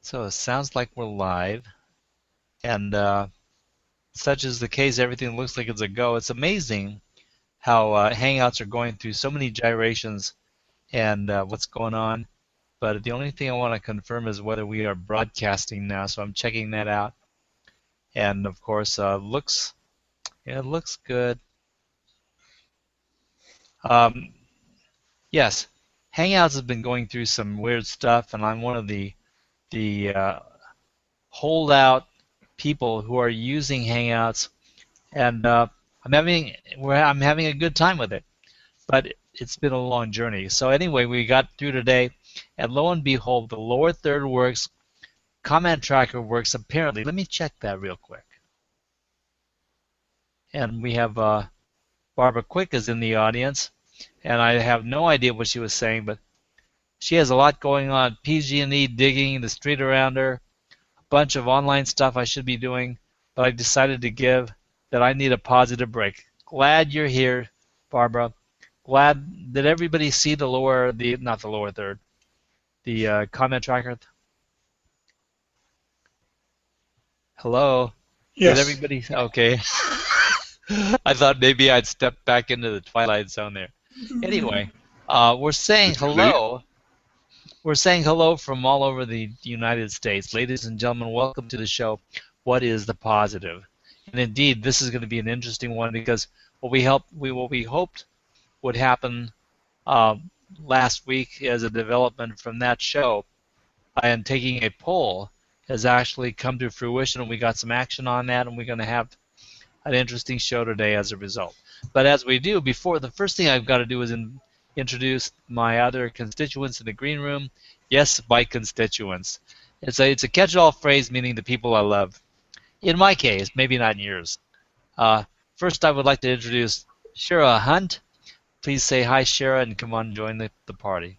So it sounds like we're live, and such is the case. Everything looks like it's a go. It's amazing how Hangouts are going through so many gyrations and what's going on. But the only thing I want to confirm is whether we are broadcasting now. So I'm checking that out, and of course, it looks good. Um, yes, Hangouts has been going through some weird stuff, and I'm one of the holdout people who are using Hangouts, and I'm having a good time with it. But it's been a long journey. So anyway, we got through today, and lo and behold, the lower third works, comment tracker works apparently. Let me check that real quick. And we have Barbara Quick is in the audience, and I have no idea what she was saying, but she has a lot going on. PG&E digging the street around her, a bunch of online stuff I should be doing, but I decided to give that I need a positive break. Glad you're here, Barbara. Glad. Did everybody see not the lower third, the comment tracker? Hello? Did Yes. everybody? Okay. I thought maybe I'd step back into the twilight zone there. Anyway, we're saying Basically, hello. We're saying hello from all over the United States. Ladies and gentlemen, welcome to the show. What is the positive? And indeed, this is going to be an interesting one because what we hoped would happen uh, last week as a development from that show and taking a poll has actually come to fruition, and we got some action on that, and we're going to have an interesting show today as a result. But as we do, the first thing I've got to do is introduce my other constituents in the green room. Yes, my constituents. It's a catch-all phrase meaning the people I love. In my case, maybe not in yours. Uh, First, I would like to introduce Shira Hunt. Please say hi, Shira, and come on, join the party.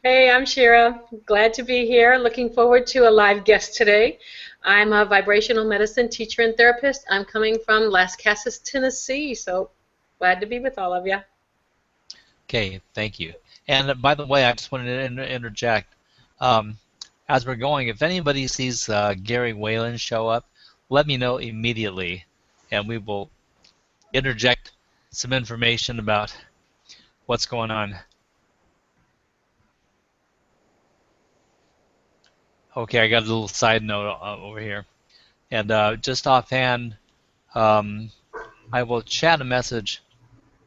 Hey, I'm Shira. Glad to be here. Looking forward to a live guest today. I'm a vibrational medicine teacher and therapist. I'm coming from Las Casas, Tennessee, so glad to be with all of you. Okay, thank you. And by the way, I just wanted to interject. Um, as we're going, if anybody sees Gary Whalen show up, let me know immediately, and we will interject some information about what's going on. Okay, I got a little side note over here. And just offhand, um, I will chat a message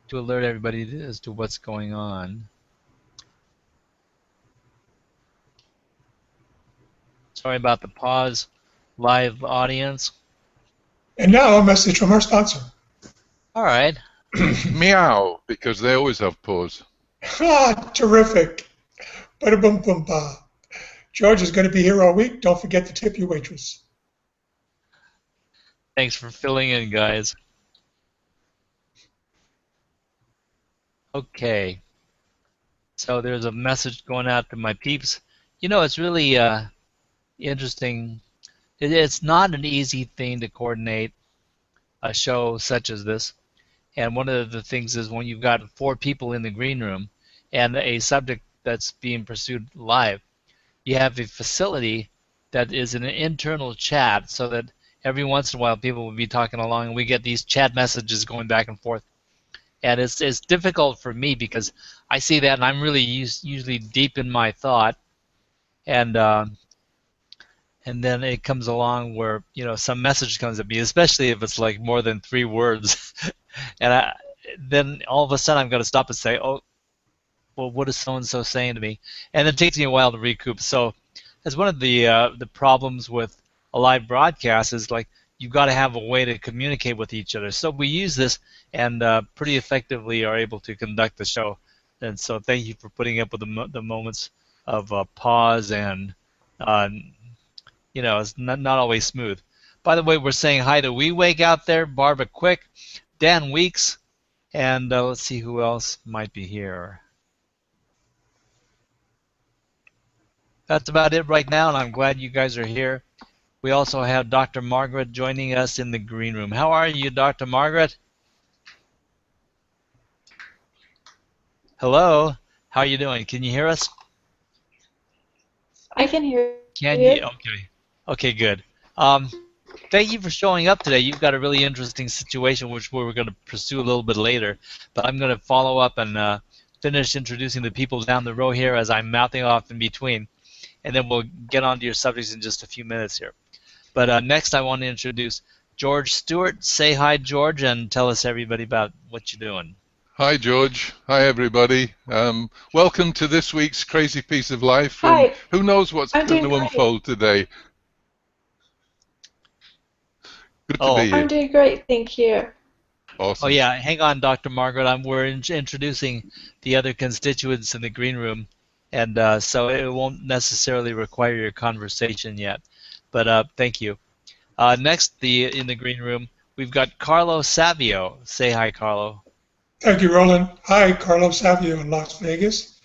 to alert everybody as to what's going on. Sorry about the pause, live audience. And now a message from our sponsor. All right. meow, because they always have pause. Ah, terrific. Bada boom boom ba. George is going to be here all week. Don't forget to tip your waitress. Thanks for filling in, guys. Okay. So there's a message going out to my peeps. You know, it's really interesting. It's not an easy thing to coordinate a show such as this. And one of the things is when you've got 4 people in the green room and a subject that's being pursued live, you have a facility that is an internal chat so that every once in a while people will be talking along and we get these chat messages going back and forth. And it's difficult for me because I see that and I'm really usually deep in my thought, and then it comes along where some message comes at me, especially if it's like more than 3 words, and then all of a sudden I'm going to stop and say, oh, well, what is so and so saying to me? And it takes me a while to recoup. So that's one of the problems with a live broadcast is like you've got to have a way to communicate with each other. So we use this and pretty effectively are able to conduct the show. And so thank you for putting up with the moments of pause and uh, it's not always smooth. By the way, we're saying hi to We Wake out there, Barbara Quick, Dan Weeks, and let's see who else might be here. That's about it right now, and I'm glad you guys are here. We also have Dr. Margaret joining us in the green room. How are you, Dr. Margaret? Hello. How are you doing? Can you hear us? I can hear Can you? you. Okay. Okay, good. Um, Thank you for showing up today. You've got a really interesting situation, which we're going to pursue a little bit later. But I'm going to follow up and finish introducing the people down the row here as I'm mouthing off in between. And then we'll get on to your subjects in just a few minutes here. But next, I want to introduce George Stewart. Say hi, George, and tell us everybody about what you're doing. Hi, George. Hi, everybody. Welcome to this week's Crazy Piece of Life, and Hi, who knows what's I'm going doing to great. unfold today. Good to Oh, be I'm here. doing great, thank you. oh Awesome. yeah. Hang on, Dr. Margaret. We're introducing the other constituents in the green room, and so it won't necessarily require your conversation yet. But thank you. Next, in the green room, we've got Carlo Savio. Say hi, Carlo. Thank you, Roland. Hi, Carlo Savio in Las Vegas,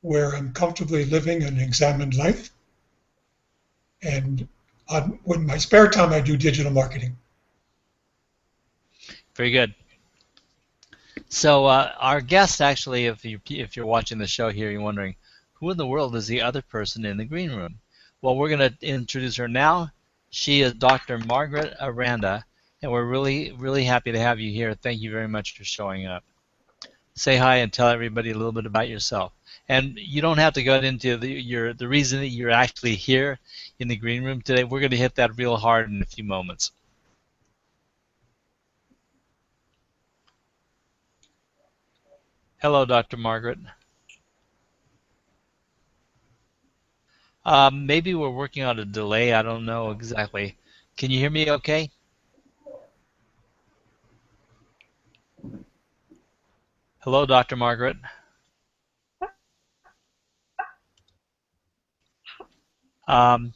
where I'm comfortably living an examined life. And when my spare time, I do digital marketing. Very good. So our guest, actually, if you're watching the show here, you're wondering who in the world is the other person in the green room. Well, we're going to introduce her now. She is Dr. Margaret Aranda, and we're really, really happy to have you here. Thank you very much for showing up. Say hi and tell everybody a little bit about yourself. And you don't have to go into the reason that you're actually here in the green room today. We're going to hit that real hard in a few moments. Hello, Dr. Margaret. Maybe we're working on a delay. I don't know exactly. Can you hear me okay? Hello, Dr. Margaret. Um,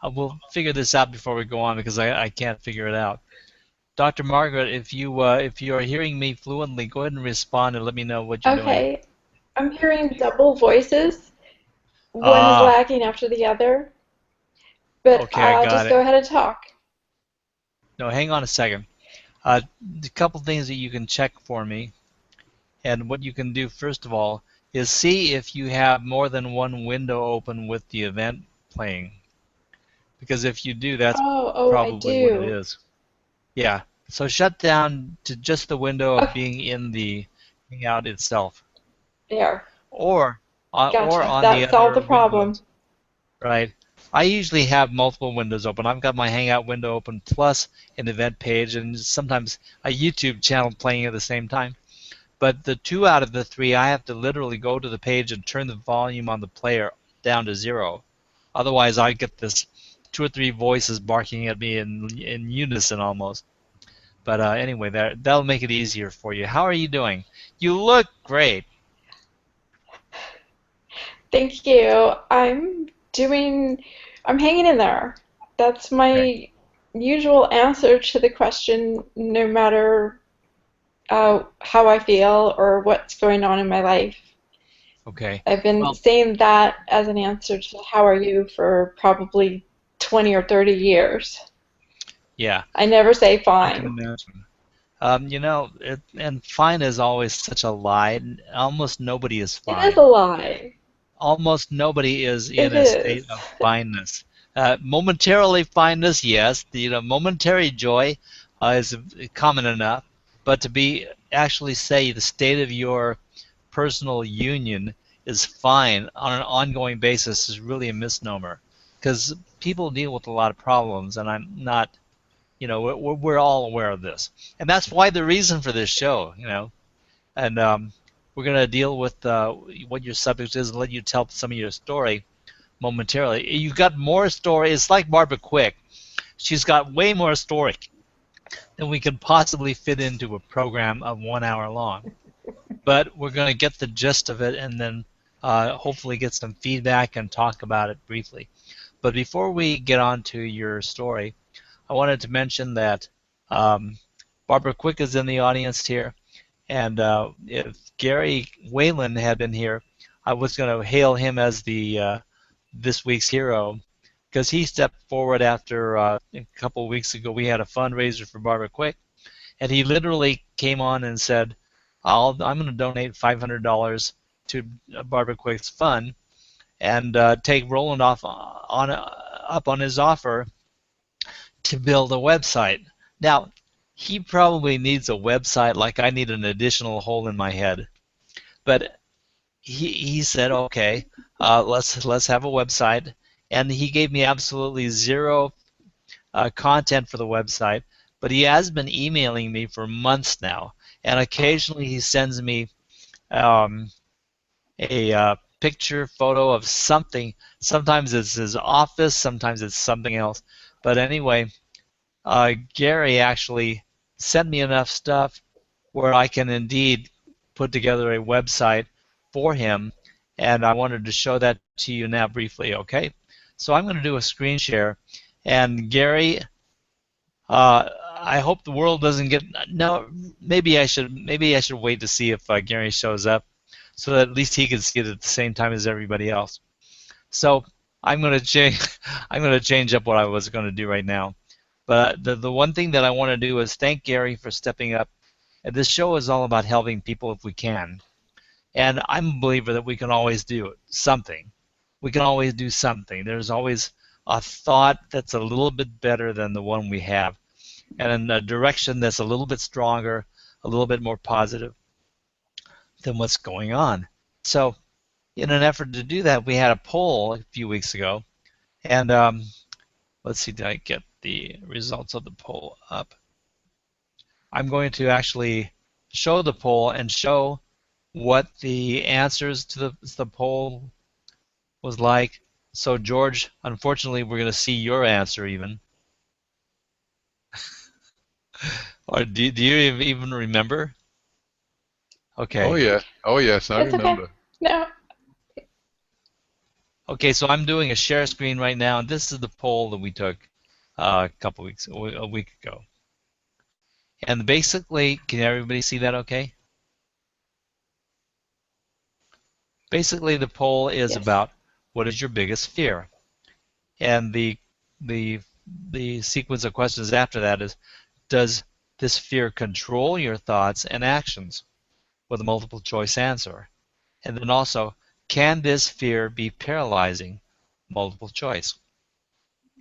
we'll figure this out before we go on because I can't figure it out. Dr. Margaret, if you are hearing me fluently, go ahead and respond and let me know what you're doing. Okay, I'm hearing double voices. One is Ah, lagging after the other, but okay, I got just it. go ahead and talk. No, hang on a second. Uh, a couple things that you can check for me, and what you can do first of all is see if you have more than one window open with the event playing. Because if you do, that's Oh, I probably what it do. is. Yeah. So shut down to just the window of Okay, being in the Hangout itself, there. or Gotcha. on the That solved other the problem. windows, right? I usually have multiple windows open. I've got my Hangout window open plus an event page and sometimes a YouTube channel playing at the same time. But the two out of the three, I have to literally go to the page and turn the volume on the player down to 0. Otherwise, I get this two or three voices barking at me in unison almost. But anyway, that'll make it easier for you. How are you doing? You look great. Thank you. I'm hanging in there. That's Okay. my usual answer to the question, no matter how I feel or what's going on in my life. Okay. I've been Well, saying that as an answer to how are you for probably 20 or 30 years. yeah, I never say I can fine. imagine. And fine is always such a lie. Almost nobody is It is a fine. lie. Almost nobody is It in a state is. of fineness. Momentarily fineness, yes, momentary joy is common enough, but to be actually say the state of your personal union is fine on an ongoing basis is really a misnomer, because people deal with a lot of problems, and I'm not, we're all aware of this, and that's why the reason for this show, and we're going to deal with what your subject is and let you tell some of your story momentarily. You've got more story. It's like Barbara Quick. She's got way more story than we could possibly fit into a program of 1 hour long. But we're going to get the gist of it and then hopefully get some feedback and talk about it briefly. But before we get on to your story, I wanted to mention that Barbara Quick is in the audience here. And if Gary Whalen had been here, I was going to hail him as the this week's hero because he stepped forward after a couple of weeks ago. We had a fundraiser for Barbara Quick, and he literally came on and said, I'm going to donate $500 to Barbara Quick's fund, and take Roland off on up on his offer to build a website. Now, he probably needs a website like I need an additional hole in my head. But he said, okay, let's have a website, and he gave me absolutely zero content for the website. But he has been emailing me for months now, and occasionally he sends me um, a picture, photo of something. Sometimes it's his office, sometimes it's something else. But anyway, Gary actually sent me enough stuff where I can indeed put together a website for him, and I wanted to show that to you now briefly, okay? So I'm going to do a screen share, and Gary, I hope the world doesn't get, no, maybe I should wait to see if Gary shows up so that at least he can see it at the same time as everybody else. So I'm going to change I'm going to change up what I was going to do right now. But the one thing that I want to do is thank Gary for stepping up. And this show is all about helping people if we can. And I'm a believer that we can always do something. We can always do something. There's always a thought that's a little bit better than the one we have, and in a direction that's a little bit stronger, a little bit more positive than what's going on. So in an effort to do that, we had a poll a few weeks ago, and let's see, did I get the results of the poll up? I'm going to actually show the poll and show what the answers to the poll was like. So George, unfortunately, we're going to see your answer even. Or do you even remember? Okay. Oh yeah. Oh yes, I It's okay. remember. No. Okay, so I'm doing a share screen right now, and this is the poll that we took a week ago. And basically, can everybody see that okay? Basically, the poll is Yes. about what is your biggest fear? And the sequence of questions after that is, does this fear control your thoughts and actions? With a multiple choice answer. And then also, can this fear be paralyzing? Multiple choice.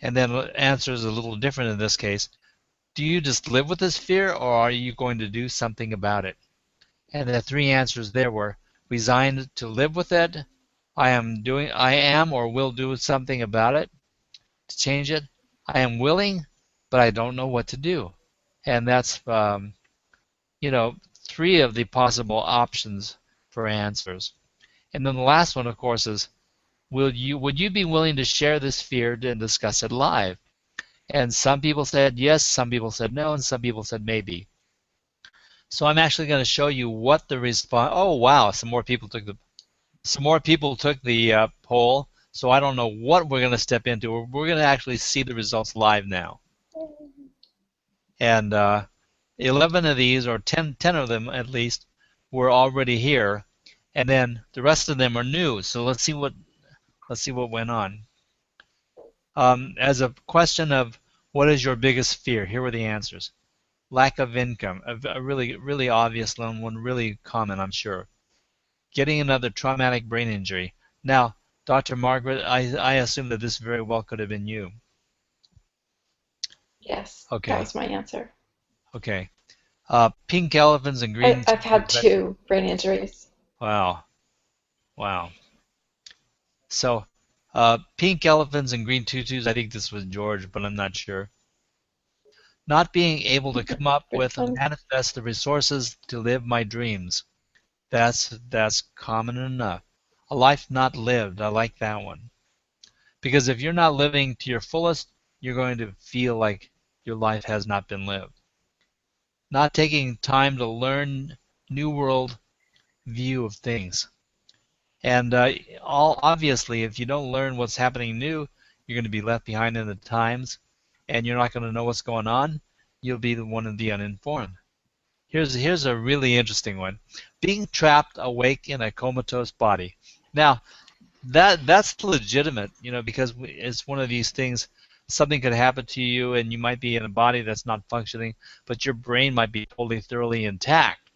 And then answer is a little different in this case. Do you just live with this fear, or are you going to do something about it? And the three answers there were resigned to live with it, I am or will do something about it to change it, I am willing, but I don't know what to do. And that's three of the possible options for answers. And then the last one, of course, is would you be willing to share this fear and discuss it live? And some people said yes, some people said no, and some people said maybe. So I'm actually going to show you what the response. Oh wow, some more people took the poll. So I don't know what we're going to step into. We're going to actually see the results live now. And 11 of these, or 10 of them at least, were already here, and then the rest of them are new. So let's see what went on. As a question of what is your biggest fear, here were the answers. Lack of income, a really obvious one, really common, I'm sure. Getting another traumatic brain injury. Now, Dr. Margaret, I assume that this very well could have been you. Yes. Okay. That was my answer. Okay. Pink elephants and green. I've had 2 brain injuries. Wow. Wow. So, pink elephants and green tutus, I think this was George, but I'm not sure. Not being able to come up with and manifest the resources to live my dreams. That's common enough. A life not lived, I like that one. Because if you're not living to your fullest, you're going to feel like your life has not been lived. Not taking time to learn new world view of things. And obviously, if you don't learn what's happening new, you're going to be left behind in the times, and you're not going to know what's going on. You'll be the one of the uninformed. Here's a really interesting one: being trapped awake in a comatose body. Now, that's legitimate, because it's one of these things. Something could happen to you, and you might be in a body that's not functioning, but your brain might be totally, thoroughly intact,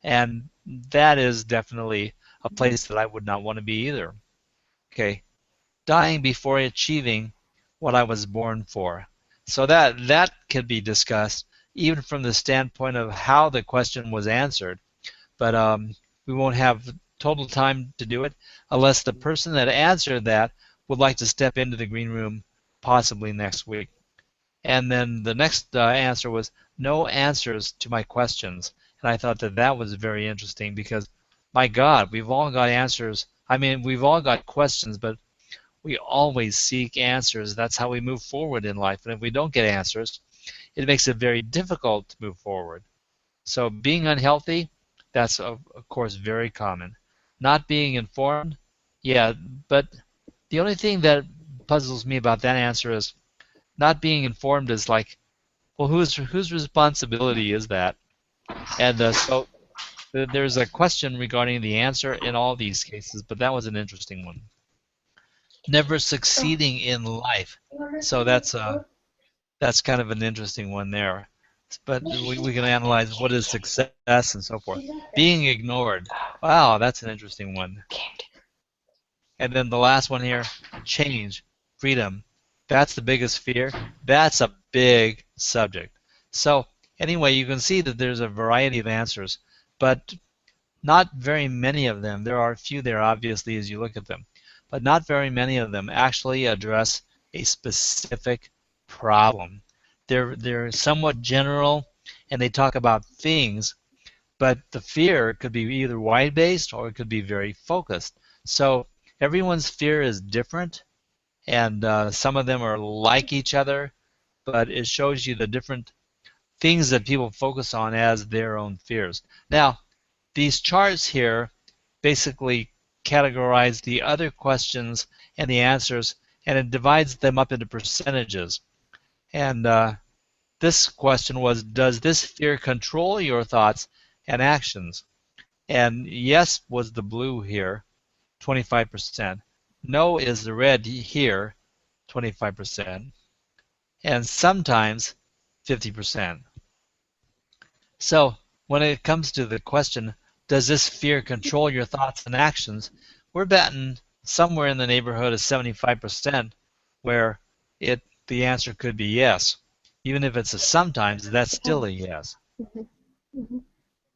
and that is definitely a place that I would not want to be either. Okay, dying before achieving what I was born for. So that could be discussed even from the standpoint of how the question was answered. But we won't have total time to do it unless the person that answered that would like to step into the green room possibly next week. And then the next answer was no answers to my questions. And I thought that that was very interesting because, my God, we've all got answers. I mean, we've all got questions, but we always seek answers. That's how we move forward in life. And if we don't get answers, it makes it very difficult to move forward. So being unhealthy, that's of course very common. Not being informed, yeah, but the only thing that puzzles me about that answer is not being informed is like, well, whose responsibility is that? And so there's a question regarding the answer in all these cases, but that was an interesting one. Never succeeding in life. So that's kind of an interesting one there. But we can analyze what is success and so forth. Being ignored. Wow, that's an interesting one. And then the last one here, change, freedom. That's the biggest fear. That's a big subject. So anyway, you can see that there's a variety of answers, but not very many of them. There are a few there, obviously, as you look at them, but not very many of them actually address a specific problem. They're somewhat general, and they talk about things, but the fear could be either wide-based or it could be very focused. So everyone's fear is different, and some of them are like each other, but it shows you the different things that people focus on as their own fears. Now, these charts here basically categorize the other questions and the answers, and it divides them up into percentages. And this question was, does this fear control your thoughts and actions? And yes was the blue here, 25%. No is the red here, 25%. And sometimes 50%. So when it comes to the question, does this fear control your thoughts and actions, we're betting somewhere in the neighborhood of 75%, where the answer could be yes. Even if it's a sometimes, that's still a yes.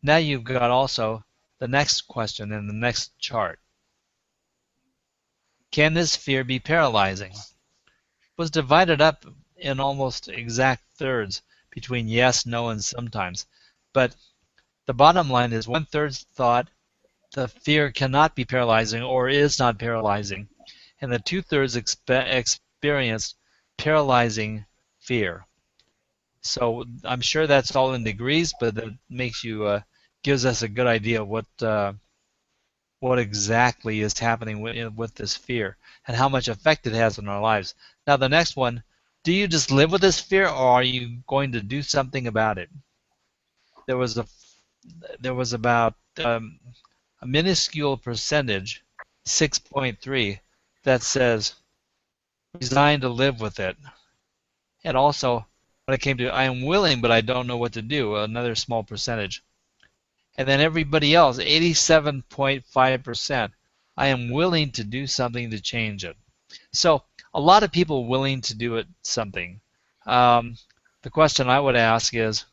Now you've got also the next question in the next chart. Can this fear be paralyzing? It was divided up in almost exact thirds between yes, no, and sometimes. But the bottom line is 1/3 thought the fear cannot be paralyzing or is not paralyzing, and the 2/3 experienced paralyzing fear. So I'm sure that's all in degrees, but that makes you gives us a good idea of what exactly is happening with this fear and how much effect it has on our lives. Now the next one, do you just live with this fear, or are you going to do something about it? There was about a minuscule percentage, 6.3, that says resign to live with it. And also, when it came to I am willing but I don't know what to do, another small percentage. And then everybody else, 87.5%, I am willing to do something to change it. So a lot of people willing to do something. The question I would ask is,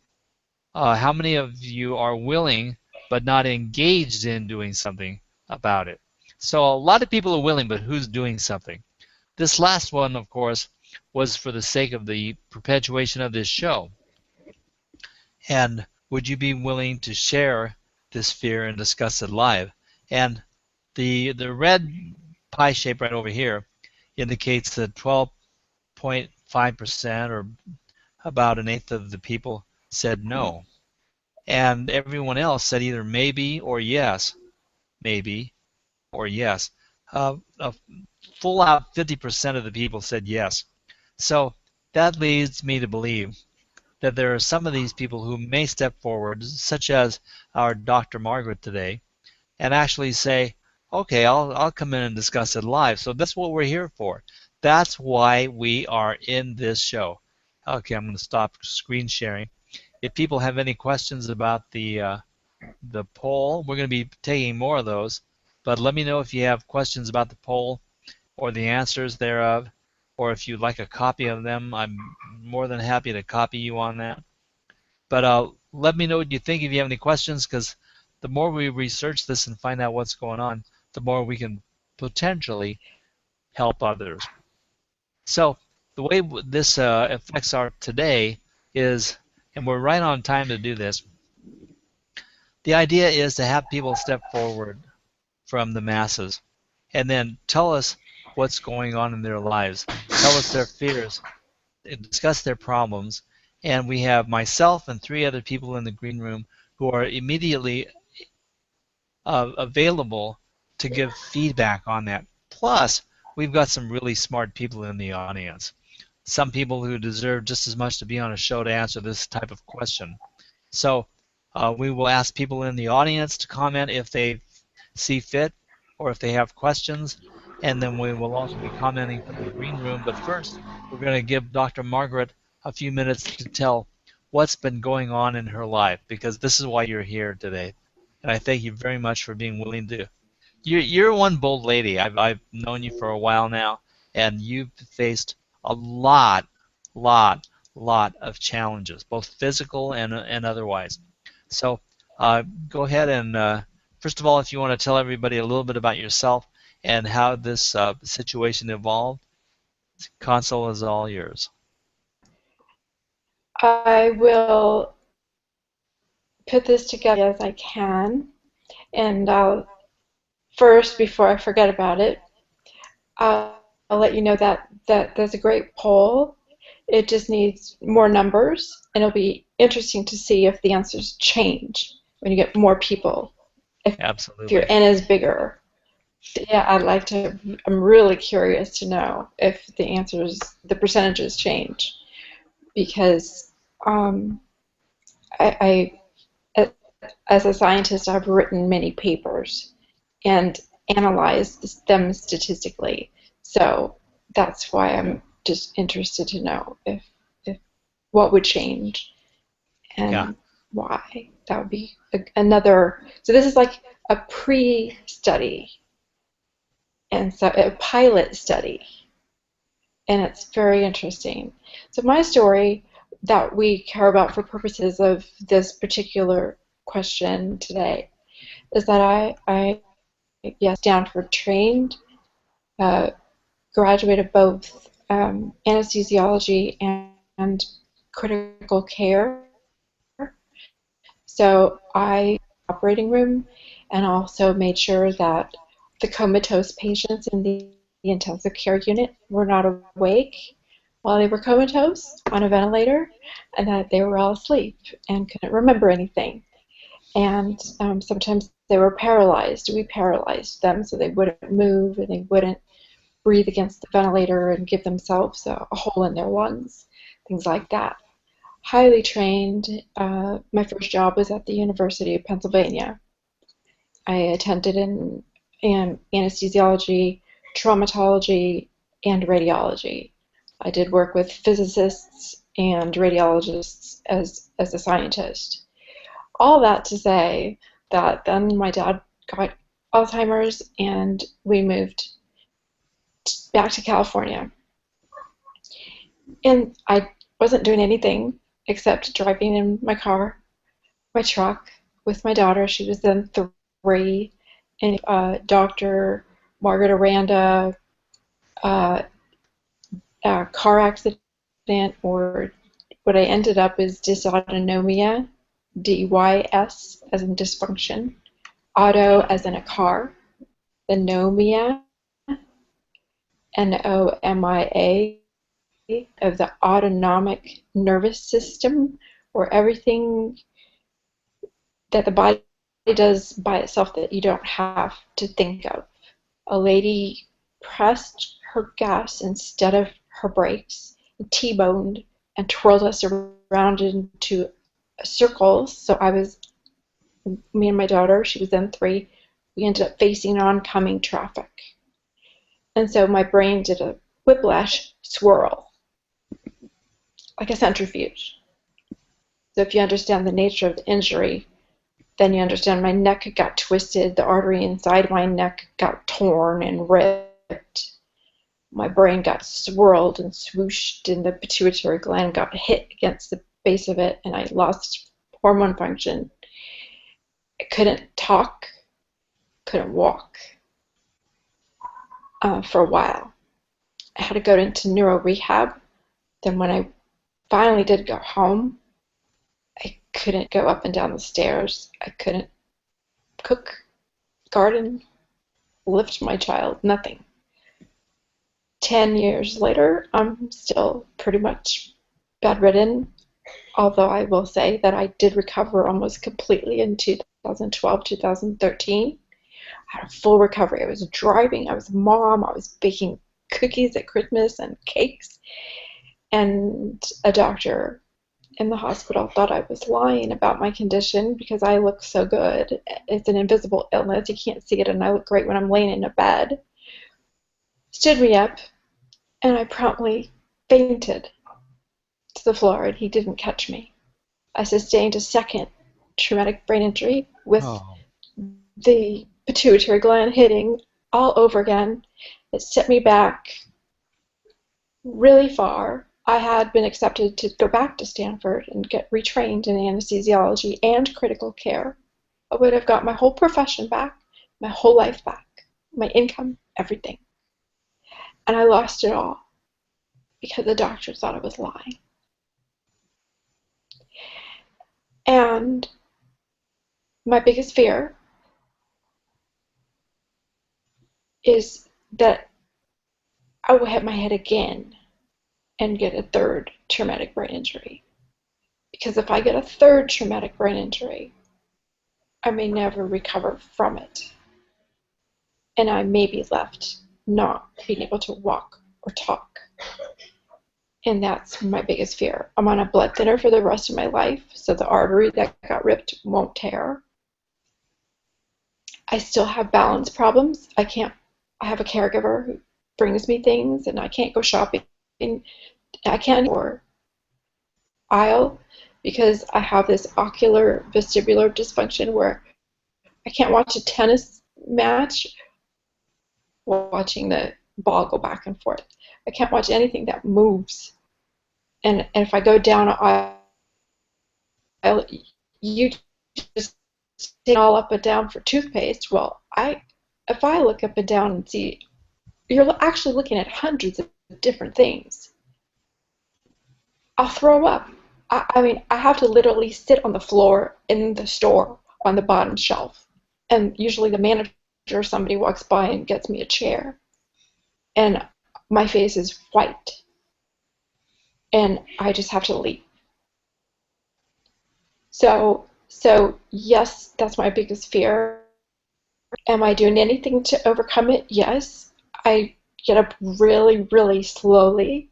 how many of you are willing but not engaged in doing something about it? So a lot of people are willing, but who's doing something? This last one, of course, was for the sake of the perpetuation of this show. And would you be willing to share this fear and discuss it live? And the red pie shape right over here indicates that 12.5%, or about an eighth of the people, said no. And everyone else said either maybe or yes. Maybe or yes. A full out 50% of the people said yes. So that leads me to believe that there are some of these people who may step forward, such as our Dr. Margaret today, and actually say, okay, I'll come in and discuss it live. So that's what we're here for. That's why we are in this show. Okay, I'm going to stop screen sharing. If people have any questions about the poll, we're going to be taking more of those. But let me know if you have questions about the poll. or the answers thereof, or if you'd like a copy of them, I'm more than happy to copy you on that. But let me know what you think if you have any questions, because the more we research this and find out what's going on, the more we can potentially help others. So the way this affects our today is, and we're right on time to do this, the idea is to have people step forward from the masses and then tell us what's going on in their lives, tell us their fears, discuss their problems, and we have myself and 3 other people in the green room who are immediately available to give feedback on that. Plus, we've got some really smart people in the audience. Some people who deserve just as much to be on a show to answer this type of question. So we will ask people in the audience to comment if they see fit or if they have questions, and then we will also be commenting from the green room. But first, we're going to give Dr. Margaret a few minutes to tell what's been going on in her life, because this is why you're here today. And I thank you very much for being willing to. You're one bold lady. I've known you for a while now, and you've faced a lot of challenges, both physical and otherwise. So go ahead and first of all, if you want to tell everybody a little bit about yourself and how this situation evolved, console is all yours. I will put this together as I can, and first, before I forget about it, I'll let you know that there's a great poll. It just needs more numbers, and it'll be interesting to see if the answers change when you get more people. If your Absolutely. N is bigger. Yeah, I'm really curious to know if the percentages change, because I, as a scientist, I've written many papers and analyzed them statistically. So that's why I'm just interested to know if what would change Yeah. and why. That would be another. So this is like a pre-study, and so a pilot study, and it's very interesting. So my story that we care about for purposes of this particular question today is that I yes, Stanford trained, uh, graduated both anesthesiology and critical care. So I operating room and also made sure that the comatose patients in the intensive care unit were not awake while they were comatose on a ventilator, and that they were all asleep and couldn't remember anything. And sometimes they were paralyzed. We paralyzed them so they wouldn't move and they wouldn't breathe against the ventilator and give themselves a hole in their lungs, things like that. Highly trained. My first job was at the University of Pennsylvania. I attended in anesthesiology, traumatology, and radiology. I did work with physicists and radiologists as a scientist. All that to say that then my dad got Alzheimer's and we moved back to California. And I wasn't doing anything except driving in my truck, with my daughter. She was then 3, and Dr. Margaret Aranda, car accident, or what I ended up is dysautonomia, DYS as in dysfunction, auto as in a car, anomia, NOMIA, of the autonomic nervous system, where everything that the body does by itself that you don't have to think of. A lady pressed her gas instead of her brakes, T-boned, and twirled us around into circles. So me and my daughter, she was then 3, we ended up facing oncoming traffic. And so my brain did a whiplash swirl, like a centrifuge. So if you understand the nature of the injury, then you understand my neck got twisted, the artery inside my neck got torn and ripped. my brain got swirled and swooshed, and the pituitary gland got hit against the base of it, and I lost hormone function. I couldn't talk, couldn't walk for a while. I had to go into neuro rehab. Then when I finally did go home, I couldn't go up and down the stairs. I couldn't cook, garden, lift my child, nothing. 10 years later, I'm still pretty much bedridden, although I will say that I did recover almost completely in 2012, 2013. I had a full recovery. I was driving, I was a mom, I was baking cookies at Christmas and cakes, and a doctor in the hospital thought I was lying about my condition because I look so good. It's an invisible illness. You can't see it, and I look great when I'm laying in a bed. Stood me up, and I promptly fainted to the floor, and he didn't catch me. I sustained a second traumatic brain injury with the pituitary gland hitting all over again. It set me back really far. I had been accepted to go back to Stanford and get retrained in anesthesiology and critical care. I would have got my whole profession back, my whole life back, my income, everything. And I lost it all because the doctor thought I was lying. And my biggest fear is that I will hit my head again and get a third traumatic brain injury. Because if I get a third traumatic brain injury, I may never recover from it. And I may be left not being able to walk or talk. And that's my biggest fear. I'm on a blood thinner for the rest of my life, so the artery that got ripped won't tear. I still have balance problems. I have a caregiver who brings me things, and I can't go shopping. I can't or aisle because I have this ocular vestibular dysfunction where I can't watch a tennis match while watching the ball go back and forth. I can't watch anything that moves. And if I go down an aisle, you just stand all up and down for toothpaste. Well, if I look up and down and see, you're actually looking at hundreds of different things. I'll throw up. I mean, I have to literally sit on the floor in the store on the bottom shelf. And usually the manager or somebody walks by and gets me a chair. And my face is white. And I just have to leave. So yes, that's my biggest fear. Am I doing anything to overcome it? Yes. I get up really, really slowly.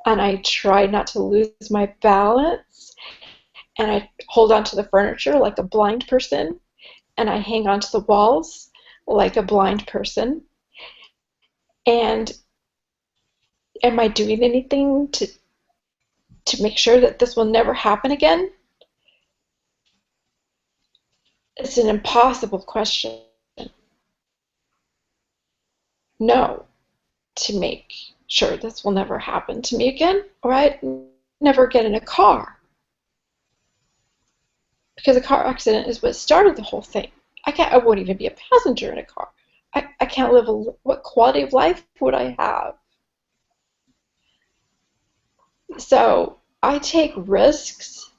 And I try not to lose my balance, and I hold on to the furniture like a blind person, and I hang on to the walls like a blind person. And am I doing anything to make sure that this will never happen again? It's an impossible question. No, to make sure this will never happen to me again, or I'd never get in a car. Because a car accident is what started the whole thing. I won't even be a passenger in a car. I can't live what quality of life would I have? So I take risks,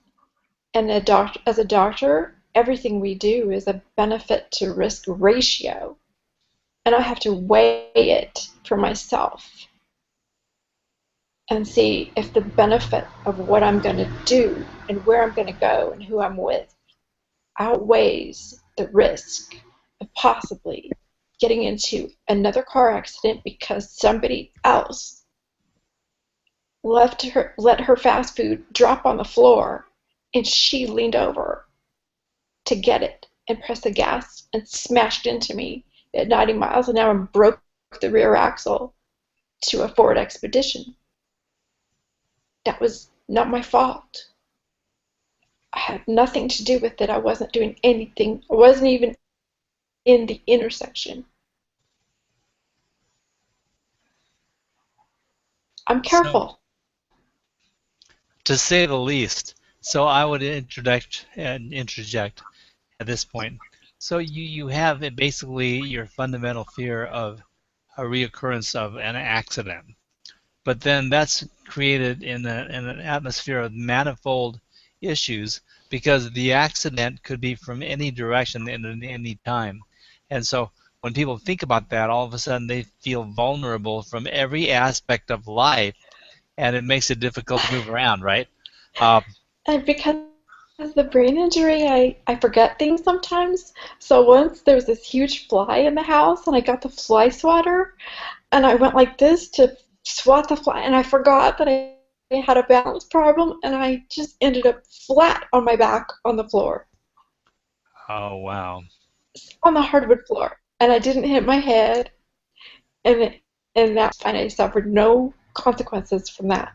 and as a doctor, everything we do is a benefit to risk ratio, and I have to weigh it for myself and see if the benefit of what I'm going to do and where I'm going to go and who I'm with outweighs the risk of possibly getting into another car accident because somebody else let her fast food drop on the floor and she leaned over to get it and pressed the gas and smashed into me at 90 miles an hour and broke the rear axle to a Ford Expedition. That was not my fault. I had nothing to do with it. I wasn't doing anything. I wasn't even in the intersection. I'm So, careful. to say the least. So I would interject at this point. So you have basically your fundamental fear of a reoccurrence of an accident, but then that's created in an atmosphere of manifold issues because the accident could be from any direction and at any time. And so when people think about that, all of a sudden they feel vulnerable from every aspect of life, and it makes it difficult to move around, right? Uh, And because of the brain injury, I forget things sometimes. So once there was this huge fly in the house, and I got the fly swatter, and I went like this to swat the fly, and I forgot that I had a balance problem, and I just ended up flat on my back on the floor, oh wow. on the hardwood floor, and I didn't hit my head, and and that's fine. I suffered no consequences from that.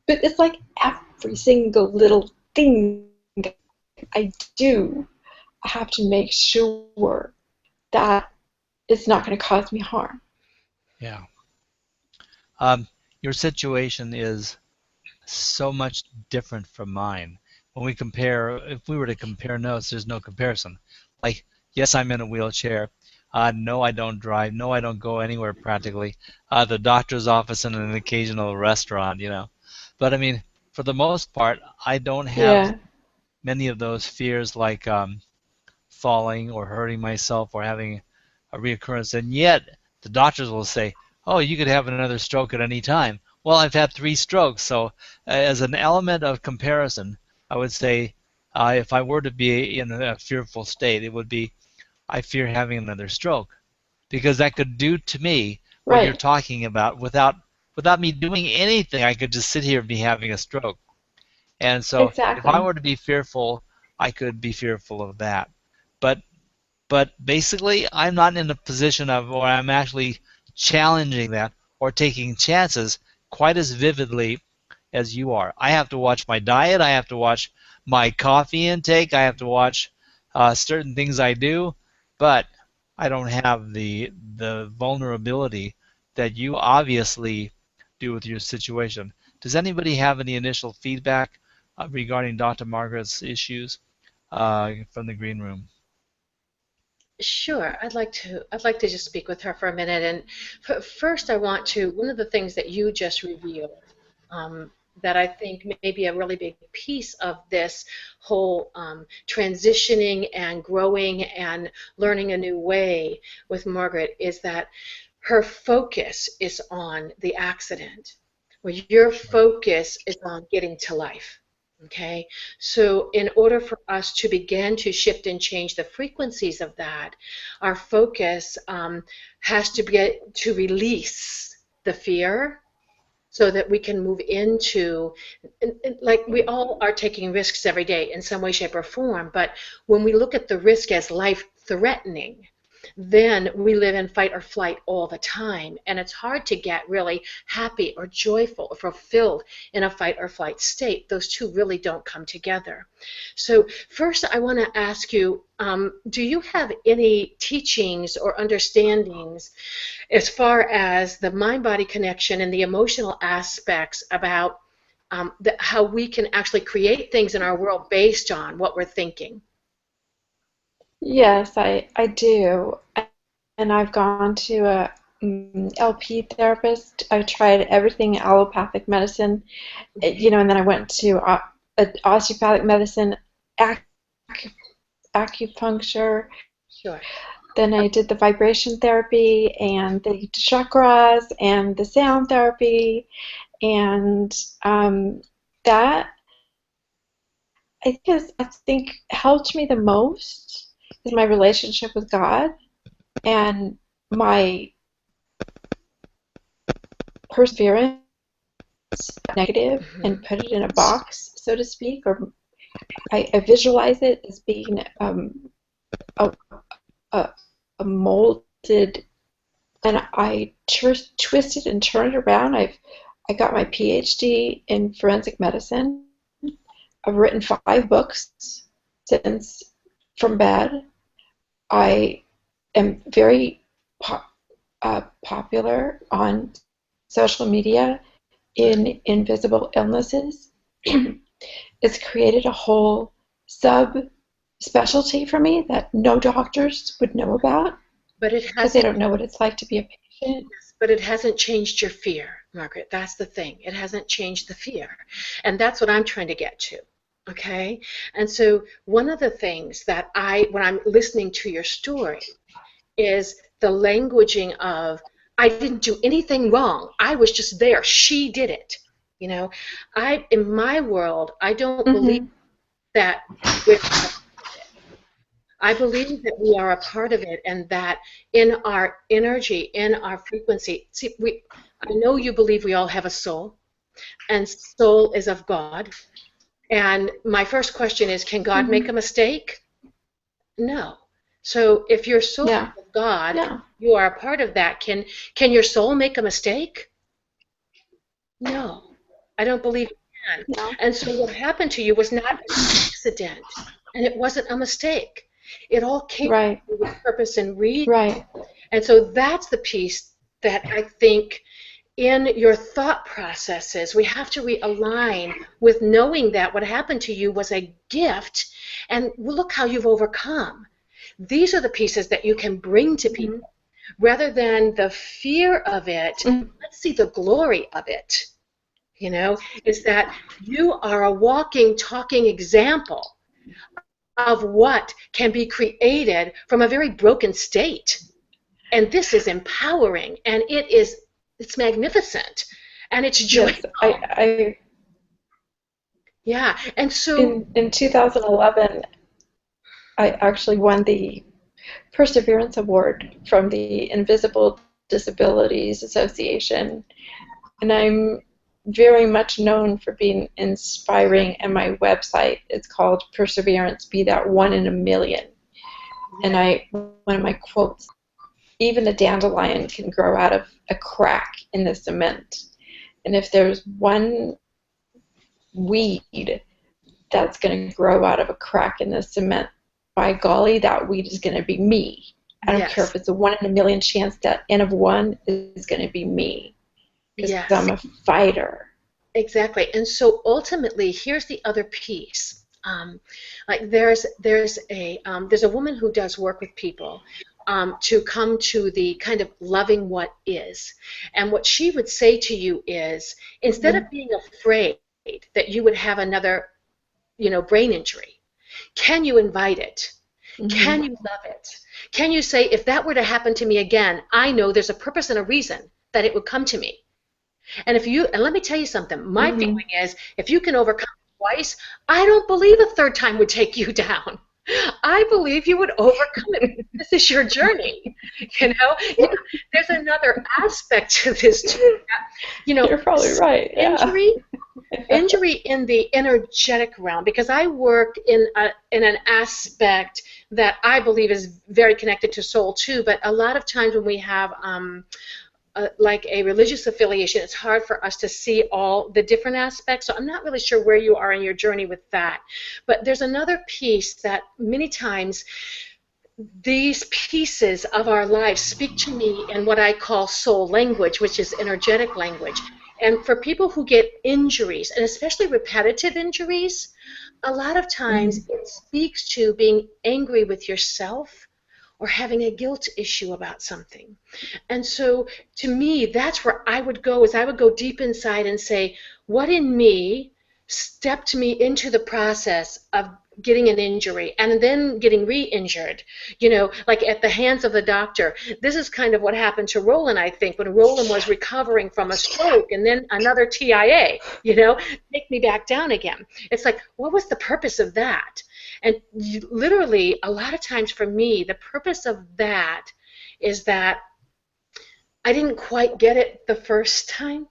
But it's like every single little thing I do, I have to make sure that it's not going to cause me harm. Yeah. Um, your situation is so much different from mine. When we compare, if we were to compare notes, there's no comparison. Like, yes, I'm in a wheelchair. No, I don't drive. No, I don't go anywhere practically. The doctor's office and an occasional restaurant. But I mean, for the most part, I don't have Yeah, many of those fears like falling or hurting myself or having a reoccurrence. And yet, the doctors will say, oh, you could have another stroke at any time. Well, I've had 3 strokes. So, as an element of comparison, I would say if I were to be in a fearful state, it would be I fear having another stroke because that could do to me what you're right, talking about without me doing anything. I could just sit here and be having a stroke. And so, if I exactly. were to be fearful, I could be fearful of that. But basically, I'm not in a position of where I'm actually challenging that or taking chances quite as vividly as you are. I have to watch my diet. I have to watch my coffee intake. I have to watch certain things I do, but I don't have the vulnerability that you obviously do with your situation. Does anybody have any initial feedback regarding Dr. Margaret's issues from the green room? Sure, I'd like to just speak with her for a minute. And first, I want to one of the things that you just revealed, that I think may be a really big piece of this whole transitioning and growing and learning a new way with Margaret is that her focus is on the accident, where your focus is on getting to life. Okay, so in order for us to begin to shift and change the frequencies of that, our focus has to be to release the fear so that we can move into, like we all are taking risks every day in some way, shape, or form, but when we look at the risk as life threatening, then we live in fight or flight all the time. And it's hard to get really happy or joyful or fulfilled in a fight or flight state. Those two really don't come together. So, first, I want to ask you, do you have any teachings or understandings as far as the mind body connection and the emotional aspects about how we can actually create things in our world based on what we're thinking? Yes, I do. And I've gone to a LP therapist. I've tried everything allopathic medicine, and then I went to osteopathic medicine, ac acupuncture. Sure. Then I did the vibration therapy and the chakras and the sound therapy, and that I think helped me the most is my relationship with God and my perseverance, negative, Mhm. and put it in a box, so to speak, or I visualize it as being a, a, a molded, and I twisted and turned it around. I got my PhD in forensic medicine. I've written 5 books since from bed. I am very popular on social media in invisible illnesses, it's created a whole sub-specialty for me that no doctors would know about But it because they hasn't. don't know what it's like to be a patient. But it hasn't changed your fear, Margaret. That's the thing. It hasn't changed the fear. And that's what I'm trying to get to. Okay? And so one of the things that when I'm listening to your story, is the languaging of, I didn't do anything wrong. I was just there. She did it. You know, in my world, I don't believe that we're I believe that we are a part of it, and that in our energy, in our frequency, see, I know you believe we all have a soul, and soul is of God. And my first question is, can God make a mistake? No. So if your soul is of God, you are a part of that. Can your soul make a mistake? No. I don't believe it can. No. And so what happened to you was not an accident, and it wasn't a mistake. It all came with purpose and reason. Right. And so that's the piece that I think in your thought processes, we have to realign with knowing that what happened to you was a gift, and look how you've overcome. These are the pieces that you can bring to people. Rather than the fear of it, let's see the glory of it. You know, is that you are a walking, talking example of what can be created from a very broken state. And this is empowering, and it's magnificent, and it's joyful. Yes, yeah, and so in 2011, I actually won the Perseverance Award from the Invisible Disabilities Association, and I'm very much known for being inspiring, and my website is called Perseverance, be that 1 in a million. And one of my quotes, even a dandelion can grow out of a crack in the cement. And if there's one weed that's going to grow out of a crack in the cement, by golly, that weed is going to be me. I don't care if it's a 1 in a million chance that N of 1 is going to be me. Because I'm a fighter. Exactly. And so ultimately, here's the other piece. Like there's a woman who does work with people to come to the kind of loving what is. And what she would say to you is, instead of being afraid that you would have another, brain injury, can you invite it? Can you love it? Can you say, if that were to happen to me again, I know there's a purpose and a reason that it would come to me. And let me tell you something, my feeling is, if you can overcome it twice, I don't believe a third time would take you down. I believe you would overcome it. This is your journey. There's another aspect to this too. You're probably right. Injury in the energetic realm, because I work in an aspect that I believe is very connected to soul too. But a lot of times when we have like a religious affiliation, it's hard for us to see all the different aspects. So I'm not really sure where you are in your journey with that. But there's another piece that many times these pieces of our lives speak to me in what I call soul language, which is energetic language. And for people who get injuries, and especially repetitive injuries, a lot of times it speaks to being angry with yourself or having a guilt issue about something. And so to me, that's where I would go, is I would go deep inside and say, what in me stepped me into the process of getting an injury and then getting re-injured, like at the hands of the doctor. This is kind of what happened to Roland, I think, when Roland was recovering from a stroke and then another TIA, take me back down again. It's like, what was the purpose of that? And literally, a lot of times for me, the purpose of that is that I didn't quite get it the first time.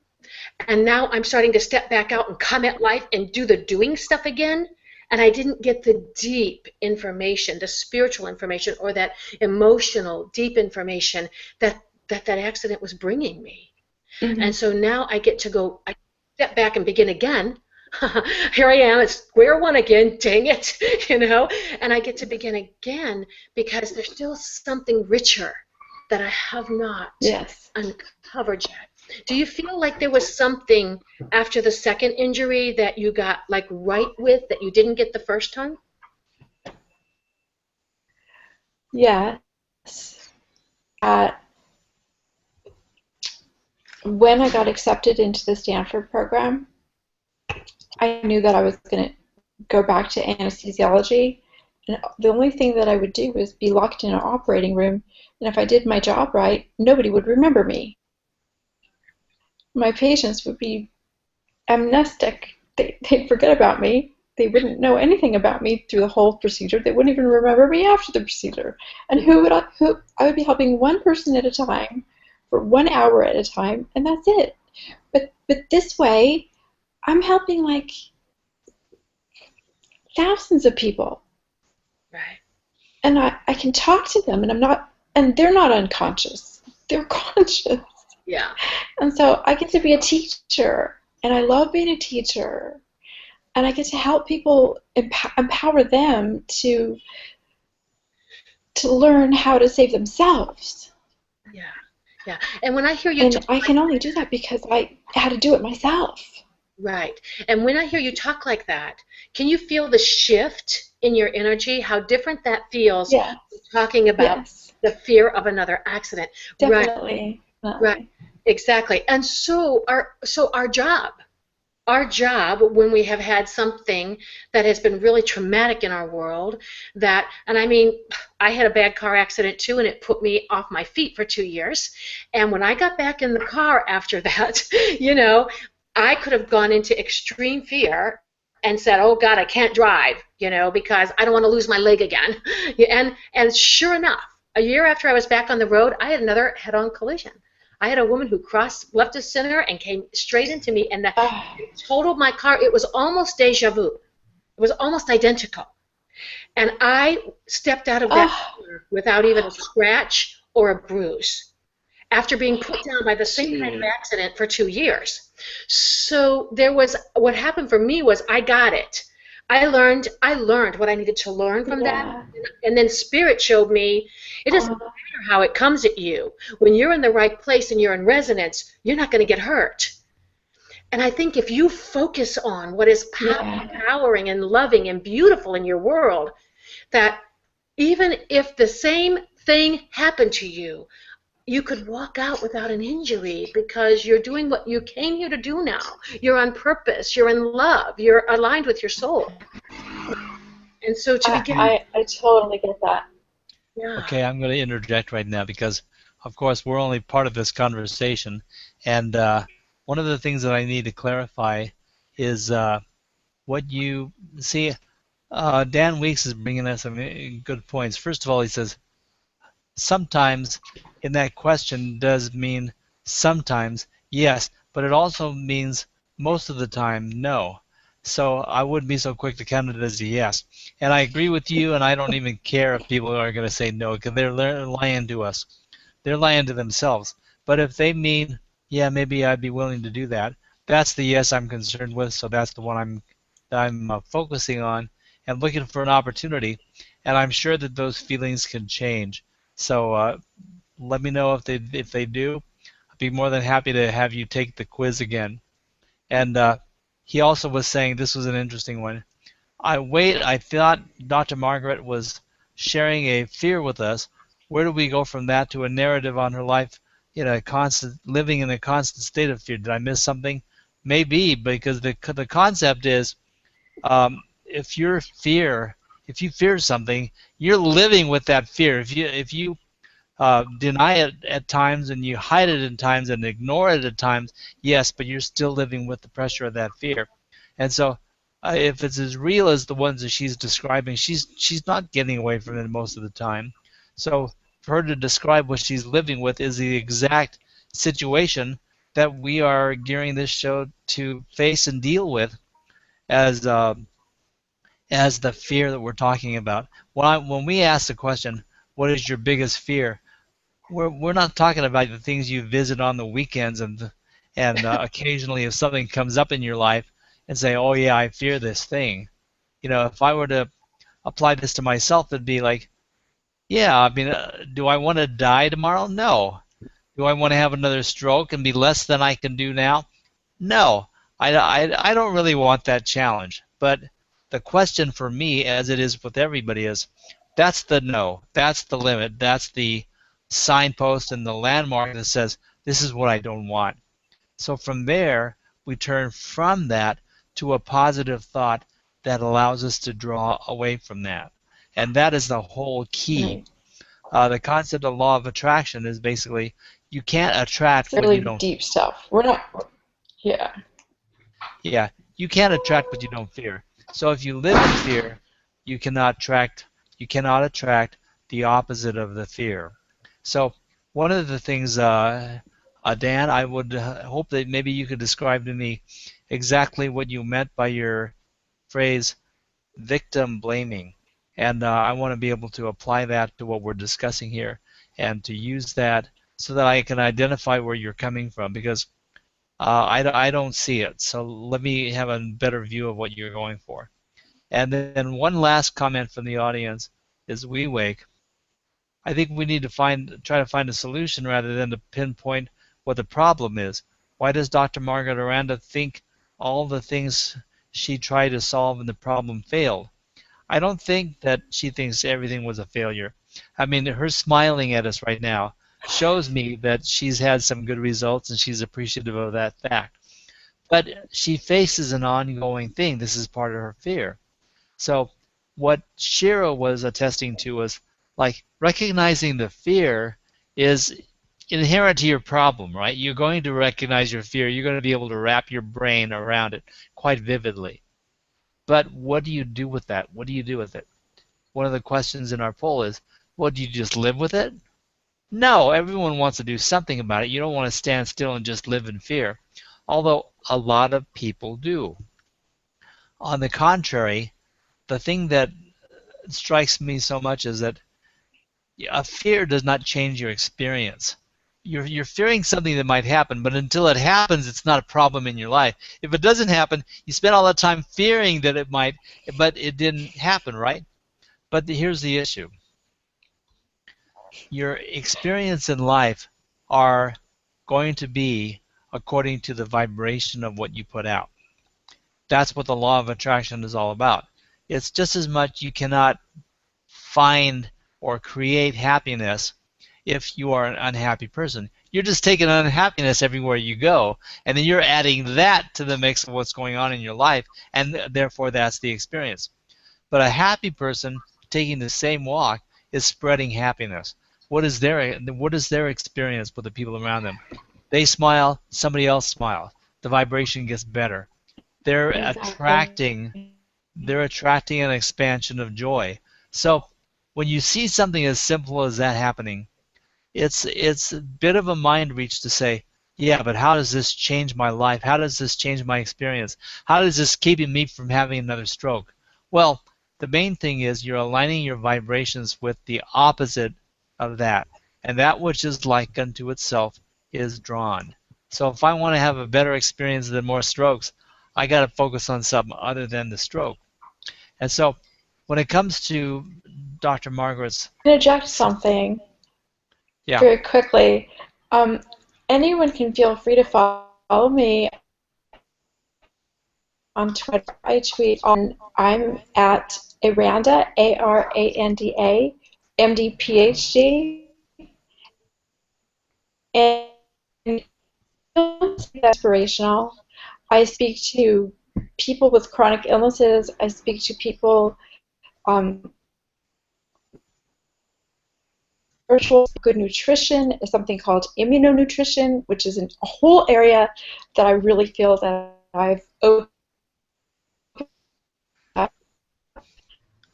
And now I'm starting to step back out and come at life and do the doing stuff again. And I didn't get the deep information, the spiritual information, or that emotional, deep information that accident was bringing me. And so now I get to go, I step back and begin again. Here I am at square one again, dang it, and I get to begin again because there's still something richer that I have not Yes. uncovered yet. Do you feel like there was something after the second injury that you got like right with that you didn't get the first time? Yes. Uh, when I got accepted into the Stanford program, I knew that I was going to go back to anesthesiology. And the only thing that I would do was be locked in an operating room. And if I did my job right, nobody would remember me. My patients would be amnestic. They'd forget about me. They wouldn't know anything about me through the whole procedure. They wouldn't even remember me after the procedure. And who I would be helping one person at a time for 1 hour at a time, and that's it. But this way, I'm helping like thousands of people. Right. And I can talk to them, and they're not unconscious. They're conscious. Yeah. And so I get to be a teacher, and I love being a teacher. And I get to help people, empower them to learn how to save themselves. Yeah. Yeah. And when I hear you And I can only do that because I had to do it myself. right. And when I hear you talk like that, can you feel the shift in your energy? How different that feels Yes. talking about Yes. the fear of another accident. Definitely. Right. Exactly. And so our job when we have had something that has been really traumatic in our world and I mean, I had a bad car accident too, and it put me off my feet for 2 years. And when I got back in the car after that, I could have gone into extreme fear and said, oh God, I can't drive, because I don't want to lose my leg again. And sure enough, a year after I was back on the road, I had another head-on collision. I had a woman who crossed left of center and came straight into me, and that totaled my car. It was almost deja vu. It was almost identical. And I stepped out of that car without even a scratch or a bruise after being put down by the same kind of accident for 2 years. So what happened for me was I got it. I learned what I needed to learn from that. And then Spirit showed me it doesn't matter how it comes at you. When you're in the right place and you're in resonance, you're not going to get hurt. And I think if you focus on what is empowering and loving and beautiful in your world, that even if the same thing happened to you, you could walk out without an injury because you're doing what you came here to do now. You're on purpose. You're in love. You're aligned with your soul. And so to begin... I totally get that. Yeah. Okay, I'm going to interject right now because, of course, we're only part of this conversation. And one of the things that I need to clarify is what you see. Dan Weeks is bringing us some good points. First of all, he says, sometimes in that question does mean sometimes, yes, but it also means most of the time, no. So I wouldn't be so quick to count it as a yes. And I agree with you, and I don't even care if people are going to say no, because they're lying to us. They're lying to themselves. But if they mean, yeah, maybe I'd be willing to do that, that's the yes I'm concerned with, so that's the one I'm focusing on and looking for an opportunity. And I'm sure that those feelings can change. So let me know if they do. I'd be more than happy to have you take the quiz again. And he also was saying, this was an interesting one. I thought Dr. Margaret was sharing a fear with us. Where do we go from that to a narrative on her life living in a constant state of fear? Did I miss something? Maybe, because the concept is if you fear something, you're living with that fear. If you deny it at times and you hide it at times and ignore it at times, yes, but you're still living with the pressure of that fear. And so if it's as real as the ones that she's describing, she's not getting away from it most of the time. So for her to describe what she's living with is the exact situation that we are gearing this show to face and deal with as the fear that we're talking about. When we ask the question, what is your biggest fear? We're not talking about the things you visit on the weekends and occasionally if something comes up in your life and say, oh yeah, I fear this thing. If I were to apply this to myself, it'd be like, Yeah, I mean, do I want to die tomorrow? No. Do I want to have another stroke and be less than I can do now? No. I don't really want that challenge. But the question for me, as it is with everybody, is that's the no. That's the limit. That's the signpost and the landmark that says, this is what I don't want. So from there, we turn from that to a positive thought that allows us to draw away from that. And that is the whole key. Right. The concept of law of attraction is basically you can't attract what you Really don't. deep stuff. We're not, yeah. Yeah, you can't attract what you don't fear. So if you live in fear, you cannot attract the opposite of the fear. So one of the things, Dan, I would hope that maybe you could describe to me exactly what you meant by your phrase victim blaming. And I want to be able to apply that to what we're discussing here and to use that so that I can identify where you're coming from because I don't see it. So let me have a better view of what you're going for. And then one last comment from the audience is we wake. I think we need to try to find a solution rather than to pinpoint what the problem is. Why does Dr. Margaret Aranda think all the things she tried to solve and the problem failed? I don't think that she thinks everything was a failure. I mean, her smiling at us right now shows me that she's had some good results and she's appreciative of that fact. But she faces an ongoing thing. This is part of her fear. So what Shira was attesting to was like recognizing the fear is inherent to your problem, right? You're going to recognize your fear. You're going to be able to wrap your brain around it quite vividly. But what do you do with that? What do you do with it? One of the questions in our poll is, well, do you just live with it? No, everyone wants to do something about it. You don't want to stand still and just live in fear, although a lot of people do. On the contrary, the thing that strikes me so much is that a fear does not change your experience. You're fearing something that might happen, but until it happens, it's not a problem in your life. If it doesn't happen, you spend all that time fearing that it might, but it didn't happen, right? But here's the issue. Your experience in life are going to be according to the vibration of what you put out. That's what the law of attraction is all about. It's just as much you cannot find or create happiness if you are an unhappy person. You're just taking unhappiness everywhere you go, and then you're adding that to the mix of what's going on in your life, and therefore that's the experience. But a happy person taking the same walk is spreading happiness. What is their experience with the people around them? They smile, somebody else smiles. The vibration gets better. They're attracting Exactly. they're attracting an expansion of joy. So when you see something as simple as that happening, it's a bit of a mind reach to say, yeah, but how does this change my life? How does this change my experience? How does this keep me from having another stroke? Well, the main thing is you're aligning your vibrations with the opposite of that. And that which is like unto itself is drawn. So if I want to have a better experience than more strokes, I got to focus on something other than the stroke. And so when it comes to Dr. Margaret's, Interject something yeah, very quickly. Um, Anyone can feel free to follow me on Twitter. I tweet on, I'm at Aranda, Aranda, MD, PhD. And that's inspirational. I speak to people with chronic illnesses. I speak to people virtual. Good nutrition is something called immunonutrition, which is a whole area that I really feel that I've opened up.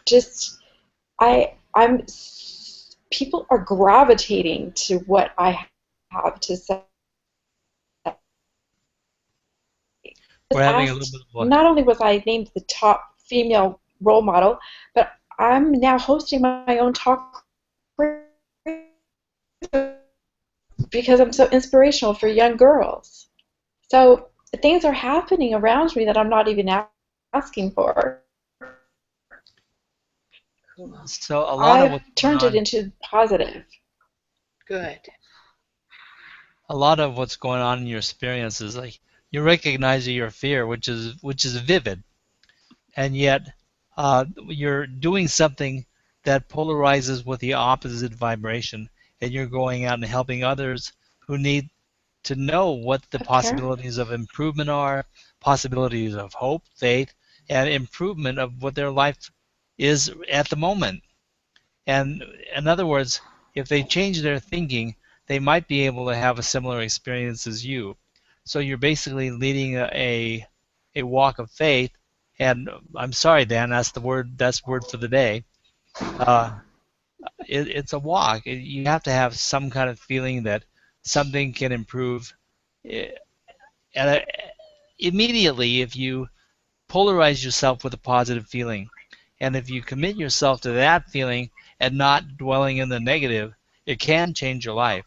Just I'm people are gravitating to what I have to say. we're having a little bit Asked, of a, not only was I named the top female role model, but I'm now hosting my own talk because I'm so inspirational for young girls. So things are happening around me that I'm not even asking for. Cool. So a lot of I've what's going turned it on, into positive. Good. a lot of what's going on in your experience is like you recognize your fear, which is vivid, and yet you're doing something that polarizes with the opposite vibration, and you're going out and helping others who need to know what the Okay. possibilities of improvement are, possibilities of hope, faith, and improvement of what their life is at the moment. And in other words, if they change their thinking, they might be able to have a similar experience as you. So you're basically leading a walk of faith. And I'm sorry, Dan, that's the word for the day. Uh, it's a walk. You have to have some kind of feeling that something can improve. Eh, And immediately, if you polarize yourself with a positive feeling, and if you commit yourself to that feeling and not dwelling in the negative, it can change your life.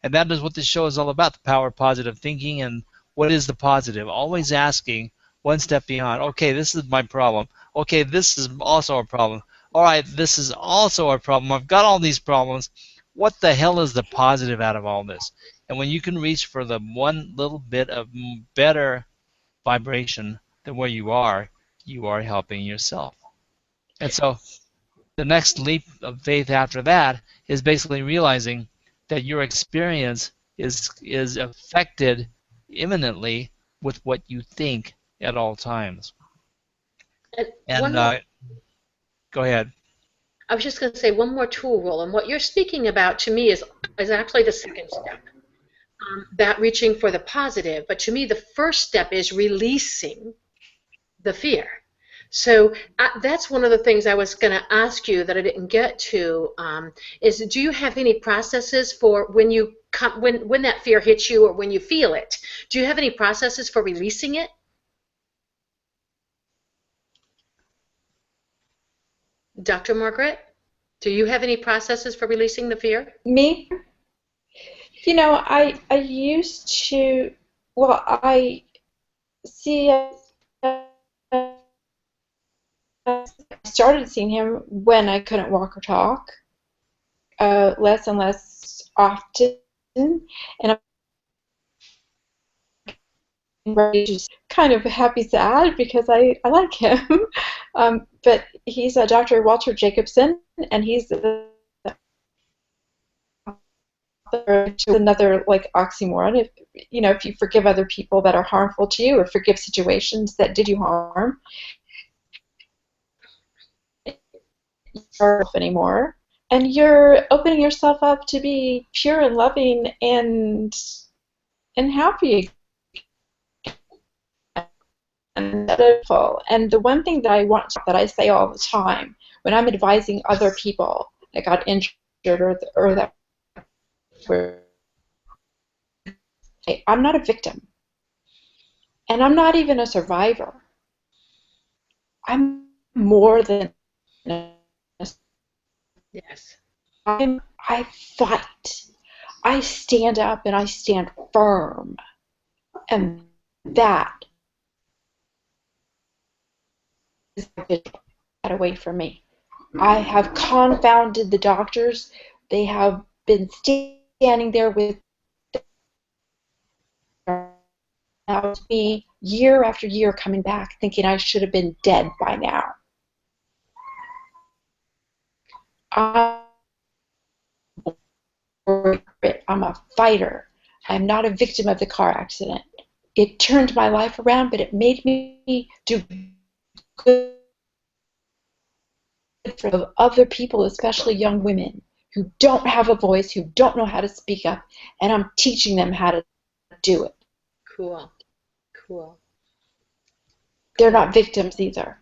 And that is what this show is all about, the power of positive thinking and what is the positive. Always asking one step beyond, okay, this is my problem. Okay, this is also a problem. All right, this is also a problem. I've got all these problems. What the hell is the positive out of all this? And when you can reach for the one little bit of better vibration than where you are helping yourself. And so the next leap of faith after that is basically realizing that your experience is affected imminently with what you think at all times. And one And more, go ahead. I was just going to say one more tool, Roland. What you're speaking about to me is actually the second step, that reaching for the positive. But to me, the first step is releasing the fear. So that's one of the things I was going to ask you that I didn't get to, is do you have any processes for when you come, when that fear hits you or when you feel it? Do you have any processes for releasing it? Dr. Margaret, do you have any processes for releasing the fear? Me? I used to, well, I see, I started seeing him when I couldn't walk or talk, less and less often, and I'm just kind of happy sad because I like him. But he's a Dr. Walter Jacobson, and he's the another like oxymoron. If you forgive other people that are harmful to you, or forgive situations that did you harm, anymore, and you're opening yourself up to be pure and loving and happy and beautiful. And the one thing that I say all the time when I'm advising other people that got injured or that were, hey, I'm not a victim, and I'm not even a survivor. I'm more than a, Yes. I fight. I stand up and I stand firm. And that is that away from me. I have confounded the doctors. They have been standing there with me year after year coming back thinking I should have been dead by now. I'm a fighter. I'm not a victim of the car accident. It turned my life around, but it made me do good for other people, especially young women who don't have a voice, who don't know how to speak up, and I'm teaching them how to do it. Cool. Cool. They're not victims either.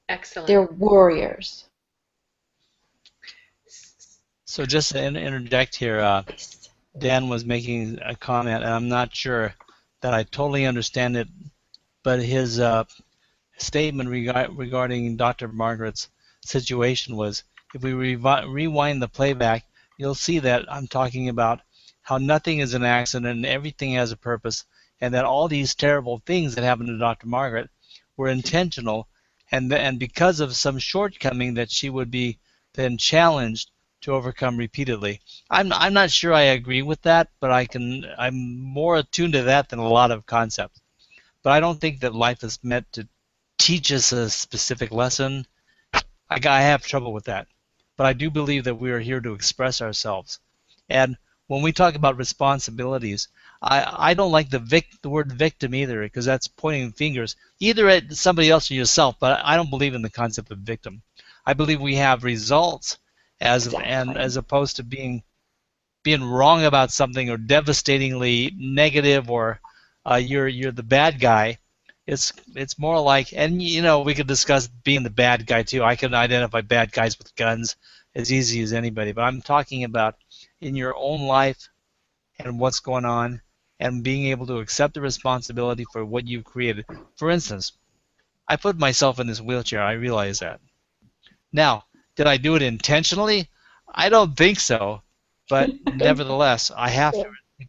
Excellent. They're warriors. So just to interject here, Dan was making a comment, and I'm not sure that I totally understand it, but his statement regarding Dr. Margaret's situation was, if we rewind the playback, you'll see that I'm talking about how nothing is an accident and everything has a purpose, and that all these terrible things that happened to Dr. Margaret were intentional, and because of some shortcoming that she would be then challenged to overcome repeatedly. I'm not sure I agree with that, but I'm more attuned to that than a lot of concepts. But I don't think that life is meant to teach us a specific lesson. I have trouble with that. But I do believe that we are here to express ourselves. And when we talk about responsibilities, I don't like the word victim either, because that's pointing fingers either at somebody else or yourself. But I don't believe in the concept of victim. I believe we have results as opposed to being wrong about something or devastatingly negative, or you're the bad guy. It's more like, and we could discuss being the bad guy too. I can identify bad guys with guns as easy as anybody, but I'm talking about in your own life and what's going on, and being able to accept the responsibility for what you've created. For instance, I put myself in this wheelchair. I realize that. Now, did I do it intentionally? I don't think so, but nevertheless, I have to take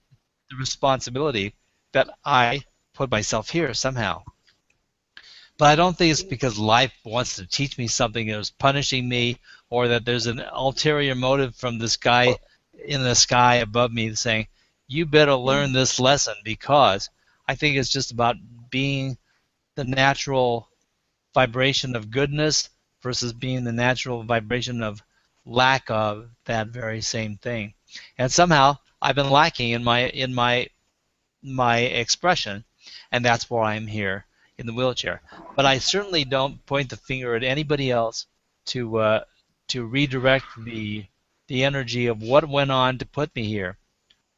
the responsibility that I put myself here somehow. But I don't think it's because life wants to teach me something, or is punishing me, or that there's an ulterior motive from this guy in the sky above me saying, you better learn this lesson, because I think it's just about being the natural vibration of goodness versus being the natural vibration of lack of that very same thing. And somehow I've been lacking in my expression, and that's why I'm here in the wheelchair. But I certainly don't point the finger at anybody else to redirect the energy of what went on to put me here.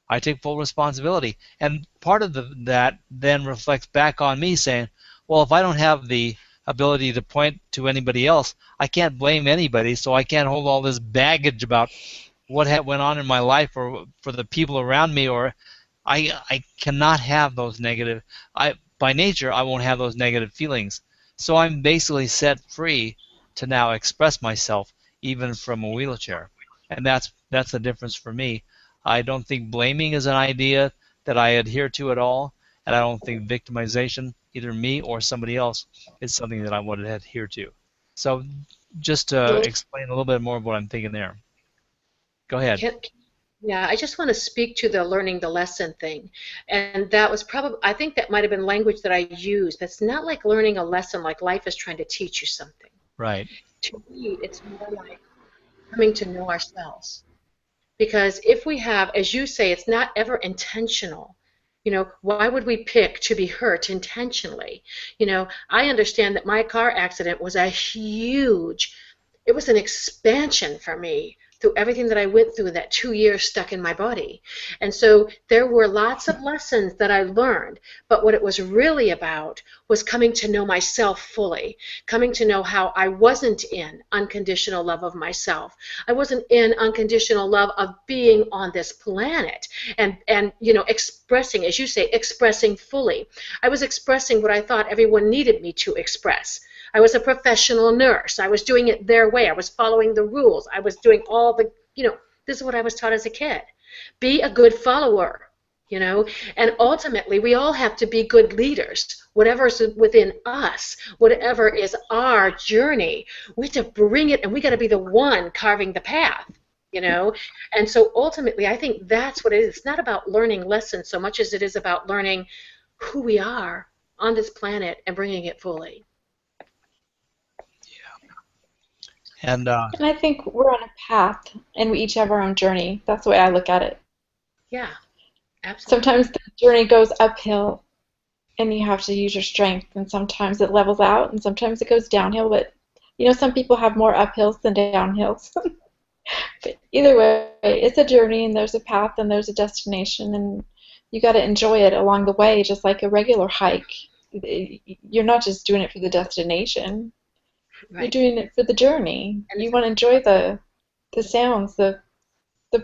I take full responsibility, and part of that then reflects back on me, saying, well, if I don't have the ability to point to anybody else, I can't blame anybody, so I can't hold all this baggage about what went on in my life or for the people around me, or I cannot have those negative. By nature, I won't have those negative feelings. So I'm basically set free to now express myself, even from a wheelchair, and that's the difference for me. I don't think blaming is an idea that I adhere to at all, and I don't think victimization, either me or somebody else, is something that I would adhere to. So just to explain a little bit more of what I'm thinking there. Go ahead. Yeah, I just want to speak to the learning the lesson thing. And that was probably, I think that might have been language that I used. That's not like learning a lesson like life is trying to teach you something. Right. To me, it's more like coming to know ourselves. Because if we have, as you say, it's not ever intentional. Why would we pick to be hurt intentionally? I understand that my car accident was it was an expansion for me through everything that I went through that 2 years stuck in my body. And so there were lots of lessons that I learned, but what it was really about was coming to know myself fully, coming to know how I wasn't in unconditional love of myself. I wasn't in unconditional love of being on this planet and expressing, as you say, expressing fully. I was expressing what I thought everyone needed me to express. I was a professional nurse. I was doing it their way. I was following the rules. I was doing all the, this is what I was taught as a kid. Be a good follower, and ultimately we all have to be good leaders. Whatever is within us, whatever is our journey, we have to bring it, and we got to be the one carving the path, And so ultimately I think that's what it is. It's not about learning lessons so much as it is about learning who we are on this planet and bringing it fully. And I think we're on a path, and we each have our own journey. That's the way I look at it. Yeah, absolutely. Sometimes the journey goes uphill, and you have to use your strength, and sometimes it levels out, and sometimes it goes downhill. But some people have more uphills than downhills. But either way, it's a journey, and there's a path, and there's a destination, and you got to enjoy it along the way, just like a regular hike. You're not just doing it for the destination. Right. You're doing it for the journey. And you want to enjoy the sounds, the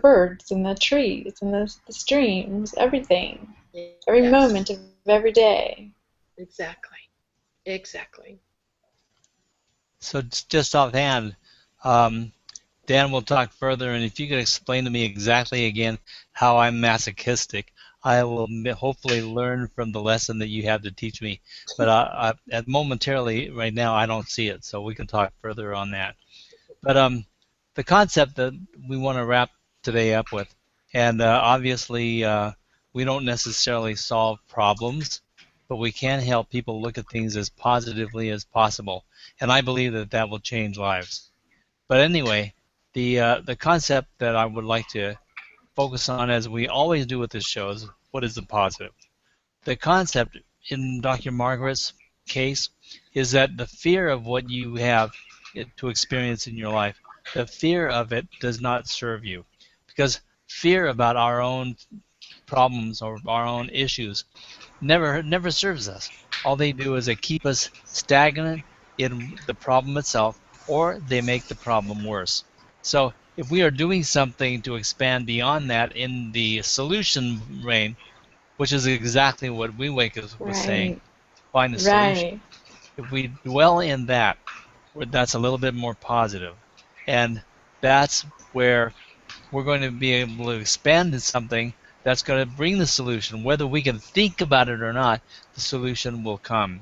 birds and the trees and the streams, everything, every moment of every day. Exactly. So just offhand, Dan will talk further, and if you could explain to me exactly again how I'm masochistic, I will hopefully learn from the lesson that you have to teach me. But momentarily, right now, I don't see it. So we can talk further on that. But the concept that we want to wrap today up with, and obviously we don't necessarily solve problems, but we can help people look at things as positively as possible. And I believe that that will change lives. But anyway, the concept that I would like to focus on, as we always do with this show, is what is the positive. The concept in Dr. Margaret's case is that the fear of what you have to experience in your life, the fear of it does not serve you, because fear about our own problems or our own issues never serves us. All they do is they keep us stagnant in the problem itself, or they make the problem worse. So if we are doing something to expand beyond that in the solution reign, which is exactly what WeWake was saying, Right. find a solution. Right. If we dwell in that, that's a little bit more positive, and that's where we're going to be able to expand to something that's going to bring the solution. Whether we can think about it or not, the solution will come.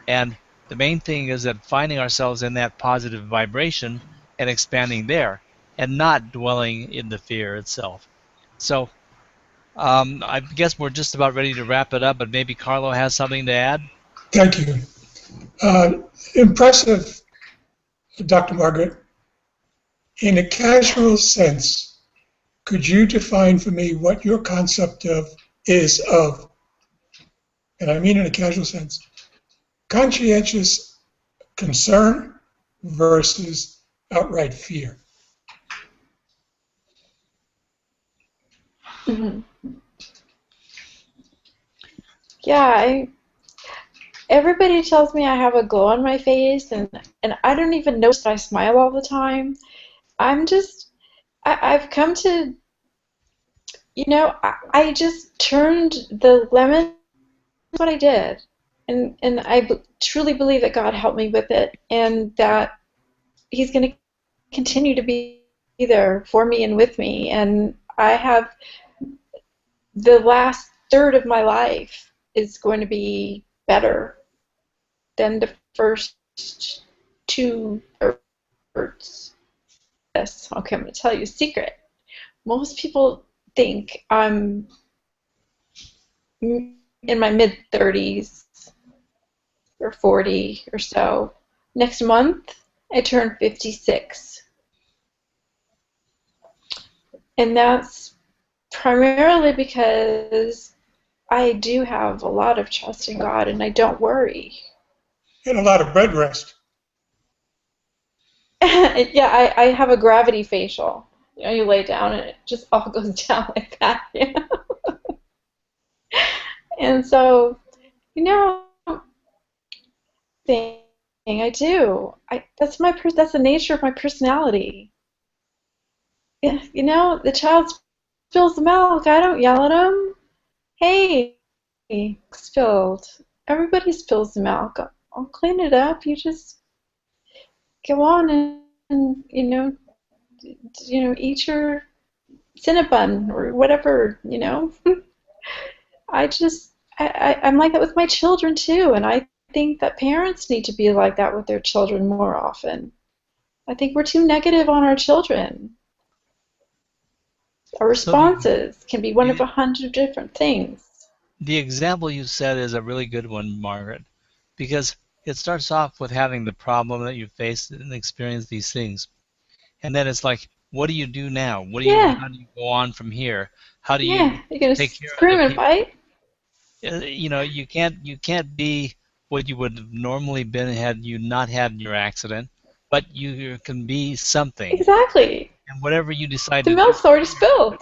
And the main thing is that finding ourselves in that positive vibration and expanding there, and not dwelling in the fear itself. So I guess we're just about ready to wrap it up, but maybe Carlo has something to add. Thank you. Impressive, Dr. Margaret. In a casual sense, could you define for me what your concept of is of, and I mean in a casual sense, conscientious concern versus outright fear? Mhm. Yeah, everybody tells me I have a glow on my face, and I don't even notice that I smile all the time. I'm just, I've come to, I just turned the lemon. That's what I did. And truly believe that God helped me with it, and that He's going to continue to be there for me and with me. And I have the last third of my life is going to be better than the first two thirds. Yes, okay, I'm going to tell you a secret. Most people think I'm in my mid 30s or 40 or so. Next month, I turn 56. And that's primarily because I do have a lot of trust in God and I don't worry. And a lot of bed rest. Yeah, I have a gravity facial. You lay down and it just all goes down like that. And so, you know, thing I do. That's the nature of my personality. Yeah, the child spills the milk. I don't yell at him. Hey, spilled. Everybody spills the milk. I'll clean it up. You just go on and eat your Cinnabon or whatever. I'm like that with my children too, and I think that parents need to be like that with their children more often. I think we're too negative on our children. Our So the, responses can be one of the 100 different things. the example you said is a really good one, Margaret, because it starts off with having the problem that you face and experience these things. And then it's like, what do you do now? Yeah, How do you go on from here? How do you yeah. You're gonna take care of the scream and people? fight. You can't be what you would have normally been had you not had your accident, but you can be something. Exactly. And whatever you decide The to do, milk's already spilled.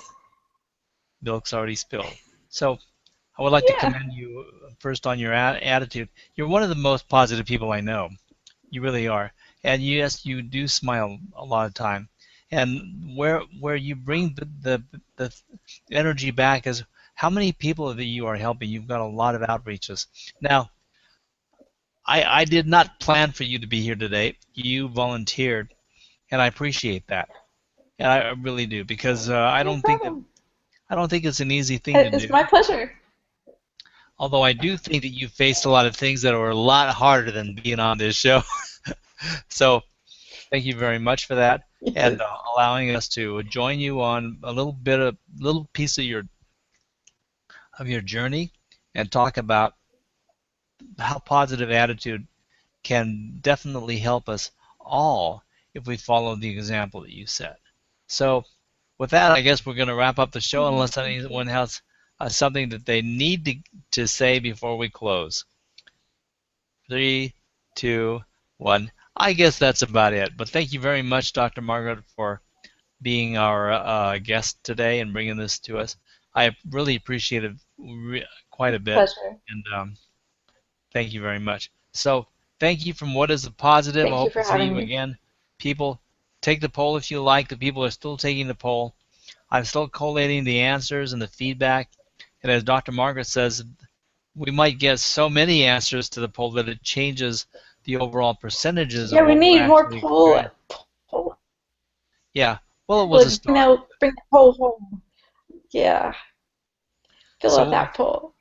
milk's already spilled. So I would like to Yeah. commend you first on your attitude. You're one of the most positive people I know. You really are. And yes, you do smile a lot of time. And where you bring the energy back is how many people that you are helping. You've got a lot of outreaches. Now, I did not plan for you to be here today. You volunteered, and I appreciate that. And I really do, because No problem. I don't think it's an easy thing to It's do. my pleasure. Although I do think that you faced a lot of things that were a lot harder than being on this show. So thank you very much for that, and Yes. allowing us to join you on a little piece of your journey, and talk about how positive attitude can definitely help us all if we follow the example that you set. So with that, I guess we're going to wrap up the show unless Thank you. anyone has something that they need to say before we close. 3, 2, 1. I guess that's about it. But thank you very much, Dr. Margaret, for being our guest today and bringing this to us. I really appreciate it quite a bit, Pleasure. and thank you very much. So thank you from What is the Positive. I Thank you hope for to see having you me. again. People, take the poll if you like. The people are still taking the poll. I'm still collating the answers and the feedback. And as Dr. Margaret says, we might get so many answers to the poll that it changes the overall percentages of Yeah, we what we're need more actually poll. experiencing. Yeah, well, it was a Like, start. bring the poll home. Yeah, fill out So that poll.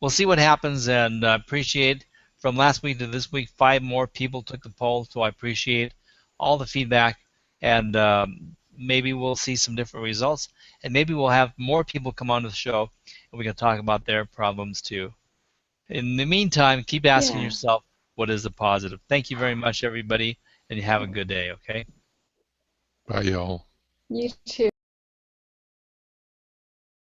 we'll see what happens, and appreciate from last week to this week, 5 more people took the poll, so I appreciate all the feedback, and maybe we'll see some different results, and maybe we'll have more people come on to the show, and we can talk about their problems too. In the meantime, keep asking Yeah, yourself, what is the positive? Thank you very much, everybody, and you have a good day, okay? Bye, y'all. you too.